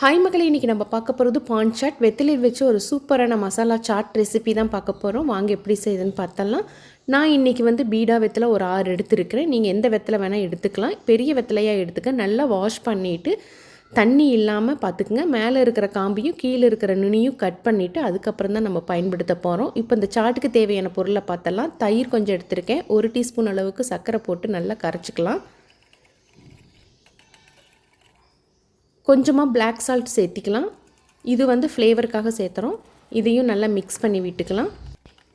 Hi மக்களே, இன்றைக்கி நம்ம பார்க்க போகிறது பான் சாட். வெத்தலையில் வச்சு ஒரு சூப்பரான மசாலா சாட் ரெசிபி தான் பார்க்க போகிறோம். வாங்க எப்படி செய்யுதுன்னு பார்த்தலாம். நான் இன்றைக்கி பீடா வெத்தலை ஒரு 6 எடுத்துருக்கிறேன். நீங்கள் எந்த வெத்தலை வேணால் எடுத்துக்கலாம். பெரிய வெத்தலையாக எடுத்துக்க. நல்லா வாஷ் பண்ணிவிட்டு தண்ணி இல்லாமல் பார்த்துக்குங்க. மேலே இருக்கிற காம்பியும் கீழே இருக்கிற நுனியும் கட் பண்ணிவிட்டு அதுக்கப்புறம் தான் நம்ம பயன்படுத்த போகிறோம். இப்போ இந்த சாட்டுக்கு தேவையான பொருளை பார்த்தலாம். தயிர் கொஞ்சம் எடுத்திருக்கேன். 1 டீஸ்பூன் அளவுக்கு சர்க்கரை போட்டு நல்லா கரைச்சிக்கலாம். கொஞ்சமாக பிளாக் சால்ட் சேர்த்திக்கலாம். இது ஃப்ளேவருக்காக சேர்த்துறோம். இதையும் நல்லா மிக்ஸ் பண்ணி விட்டுக்கலாம்.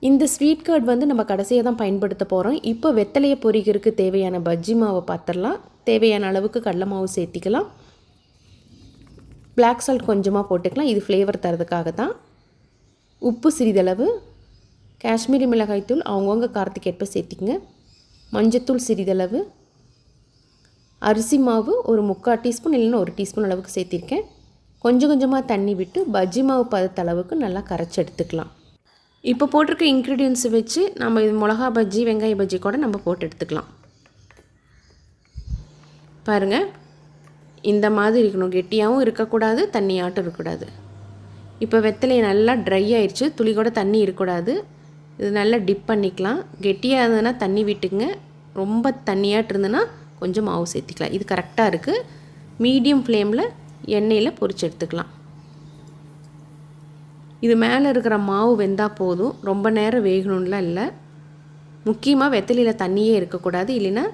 இந்த ஸ்வீட் கர்ட் நம்ம கடைசியாக தான் பயன்படுத்த போகிறோம். இப்போ வெத்தலையை பொரிக்கிறதுக்கு தேவையான பஜ்ஜி மாவை பார்த்துடலாம். தேவையான அளவுக்கு கடலை மாவு சேர்த்திக்கலாம். பிளாக் சால்ட் கொஞ்சமாக போட்டுக்கலாம். இது ஃப்ளேவர் தரதுக்காக தான். உப்பு சிறிதளவு, காஷ்மீரி மிளகாய்த்தூள் அவங்கவுங்க காரத்துக்கு ஏற்ப சேர்த்திக்கங்க. மஞ்சத்தூள் சிறிதளவு, அரிசி மாவு ஒரு 3/4 டீஸ்பூன் இல்லைன்னா 1 டீஸ்பூன் அளவுக்கு சேர்த்திருக்கேன். கொஞ்சம் கொஞ்சமாக தண்ணி விட்டு பஜ்ஜி மாவு பதத்த அளவுக்கு நல்லா கரைச்சி எடுத்துக்கலாம். இப்போ போட்டிருக்க இன்க்ரீடியன்ஸை வச்சு நம்ம இது மிளகா பஜ்ஜி, வெங்காய பஜ்ஜி கூட நம்ம போட்டு எடுத்துக்கலாம். பாருங்கள், இந்த மாதிரி இருக்கணும். கெட்டியாகவும் இருக்கக்கூடாது, தண்ணியாட்டும் இருக்கக்கூடாது. இப்போ வெத்தலை நல்லா ட்ரை ஆயிடுச்சு. துளி கூட தண்ணி இருக்கக்கூடாது. இது நல்லா டிப் பண்ணிக்கலாம். கெட்டியாக இருந்ததுன்னா தண்ணி விட்டுக்குங்க. ரொம்ப தண்ணியாட்டு இருந்ததுன்னா கொஞ்சம் மாவு சேர்த்திக்கலாம். இது கரெக்டாக இருக்குது. மீடியம் ஃப்ளேமில் எண்ணெயில் பொரிச்சு எடுத்துக்கலாம். இது மேலே இருக்கிற மாவு வெந்தால் போதும். ரொம்ப நேரம் வேகணும்லாம் இல்லை. முக்கியமாக வெத்தலையில் தண்ணியே இருக்கக்கூடாது, இல்லைன்னா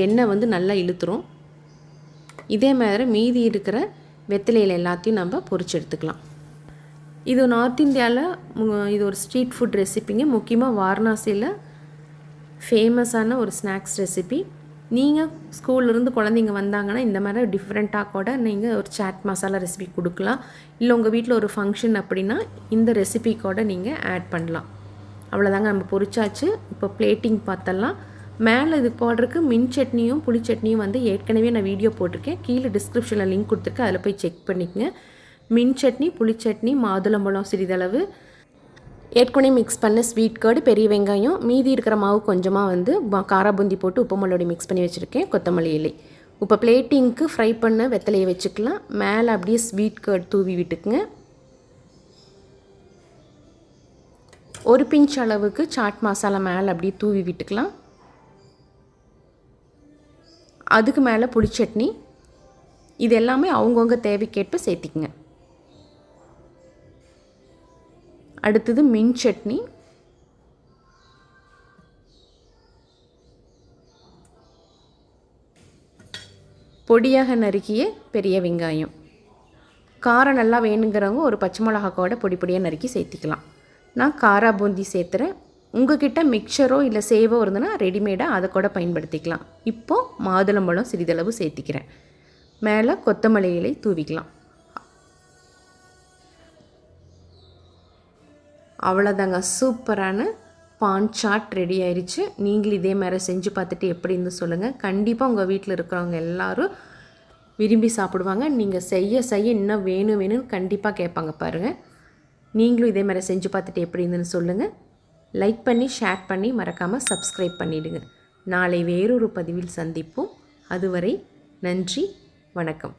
எண்ணெய் நல்லா இழுத்துரும். இதே மாதிரி மீதி இருக்கிற வெத்தலையில் எல்லாத்தையும் நம்ம பொரிச்சு எடுத்துக்கலாம். இது நார்த் இந்தியாவில் இது ஒரு ஸ்ட்ரீட் ஃபுட் ரெசிப்பிங்க. முக்கியமாக வாரணாசியில் ஃபேமஸான ஒரு ஸ்நாக்ஸ் ரெசிபி. நீங்கள் ஸ்கூல்லேருந்து குழந்தைங்க வந்தாங்கன்னா இந்த மாதிரி டிஃப்ரெண்ட்டாக கூட நீங்கள் ஒரு சாட் மசாலா ரெசிபி கொடுக்கலாம். இல்லை உங்கள் வீட்டில் ஒரு ஃபங்க்ஷன் அப்படின்னா இந்த ரெசிபி கூட நீங்கள் ஆட் பண்ணலாம். அவ்வளோதாங்க, நம்ம பொரிச்சாச்சு. இப்போ பிளேட்டிங் பார்த்தலாம். மேலே இது போடுறதுக்கு மின் சட்னியும் புளி சட்னியும் ஏற்கனவே நான் வீடியோ போட்டிருக்கேன். கீழே டிஸ்கிரிப்ஷனில் லிங்க் கொடுத்துருக்கேன். அதில் போய் செக் பண்ணிக்கங்க. மின் சட்னி, புளி சட்னி, மாதுளம்பழம் சிறிதளவு, ஏற்கனவே மிக்ஸ் பண்ண ஸ்வீட் கர்டு, பெரிய வெங்காயம், மீதி இருக்கிற மாவு கொஞ்சமாக காரா பூந்தி போட்டு உப்பு மல்லோடி மிக்ஸ் பண்ணி வச்சுருக்கேன், கொத்தமல்லி இலை. இப்போ பிளேட்டிங்க்கு ஃப்ரை பண்ண வெத்தலையை வச்சுக்கலாம். மேலே அப்படியே ஸ்வீட் கர்டு தூவி விட்டுக்குங்க. 1 பிஞ்ச் அளவுக்கு சாட் மசாலா மேலே அப்படியே தூவி விட்டுக்கலாம். அதுக்கு மேலே புளி சட்னி. இது எல்லாமே அவங்கவுங்க தேவைக்கேற்ப சேர்த்திக்குங்க. அடுத்தது மின் சட்னி, பொடியாக நறுக்கிய பெரிய வெங்காயம். காரம் நல்லா வேணுங்கிறவங்க ஒரு பச்சை மிளகா கூட பொடி பொடியாக நறுக்கி சேர்த்திக்கலாம். நான் காரா பூந்தி சேர்த்துறேன். உங்ககிட்ட மிக்சரோ இல்லை சேவோ இருந்ததுன்னா ரெடிமேடாக அதை கூட பயன்படுத்திக்கலாம். இப்போது மாதுளம்பழம் சிறிதளவு சேர்த்திக்கிறேன். மேலே கொத்தமல்லி இலை தூவிக்கலாம். அவ்வளோதாங்க, சூப்பரான பான் சாட் ரெடி ஆயிடுச்சு. நீங்களும் இதே மாதிரி செஞ்சு பார்த்துட்டு எப்படின்னு சொல்லுங்கள். கண்டிப்பாக உங்கள் வீட்டில் இருக்கிறவங்க எல்லோரும் விரும்பி சாப்பிடுவாங்க. நீங்கள் செய்ய இன்னும் வேணும்னு கண்டிப்பாக கேட்பாங்க. பாருங்கள், நீங்களும் இதே மாதிரி செஞ்சு பார்த்துட்டு எப்படின்னு சொல்லுங்கள். லைக் பண்ணி ஷேர் பண்ணி மறக்காமல் சப்ஸ்கிரைப் பண்ணிவிடுங்க. நாளை வேறொரு பதிவில் சந்திப்போம். அதுவரை நன்றி, வணக்கம்.